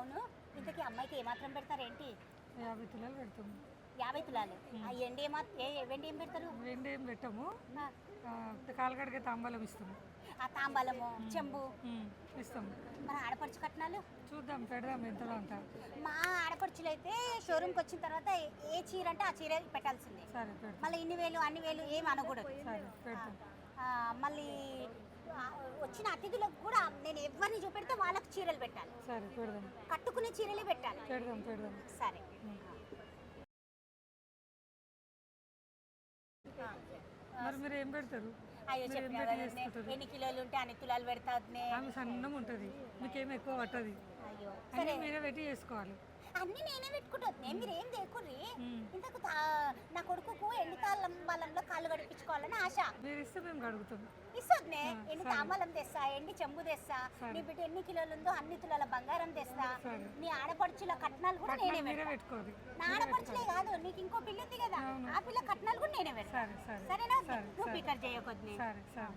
అవును, ఇంతకీ అమ్మాయికి ఏమాత్రం పెడతారేంటి? 50 తులాలు పెడతాము. 50 తులాలు. ఆ ఎండి వెండి ఏం పెడతారు? వెండి ఏం పెట్టము, ఆ, కాలుగడిగే తాంబాలం ఇస్తాము. ఆ తాంబాలము, చెంబు. ఇస్తాము. మన ఆడపడుచు కట్నాలు చూద్దాం, పెడదాం ఎంతలో అంత. మా ఆడపడుచులు అయితే షోరూమ్కి వచ్చిన తర్వాత ఏ చీర అంటే ఆ చీర పెట్టాల్సిందే. సరే పెడతాం. మళ్ళీ ఇన్ని వేలు అన్ని వేలు ఏమి అనకూడదు. సరే పెడతాం. మళ్ళీ వచ్చిన అతిథులకు కూడా నేను ఎవరిని చూపెడితే వాళ్ళకి చీరలు పెట్టాలి. సరే పెడదాం. కట్టుకునే చీరలే పెట్టాలి. పెడదాం పెడదాం. సరే. మరి మీరు ఏం పెడతారు? అయ్యో చెప్పినా ఎన్ని కిలోలు ఉంటే అన్ని తులాలు పెడతా. ఆమె సన్నం ఉంటుంది, మీకేం ఎక్కువ పట్టది. అయ్యో అన్నీ మీరే పెట్టి చేసుకోవాలి. అన్నీ నేనే పెట్టుకుంటుంది. మీరు ఏం దేకుర్రి. ఇంతకు నా కొడుకుకు ఎండి తాంబాలంలో కాళ్ళు గడిపించుకోవాలని ఆశ. మీరు ఇస్తే మేము గడుగుతాం. ఇస్తుంది. ఎన్ని తాంబాలం తెస్తా, ఎండి చెంబు తెస్తా, నీ బిడ్డ ఎన్ని కిలోలు ఉందో అన్ని తులాల బంగారం తెస్తా. నీ ఆడపడుచుల కట్నాలు కూడా నేనే పెట్టుకోవాలి. నా ఆడపడుచులే కాదు, నీకు ఇంకో పిల్ల ఉంది కదా, ఆ పిల్ల కట్నాలు కూడా నేనే పెడతా. సరే సరే. సరేనా? నువ్వు పికర్ చేయకొద్దు. సరే సరే.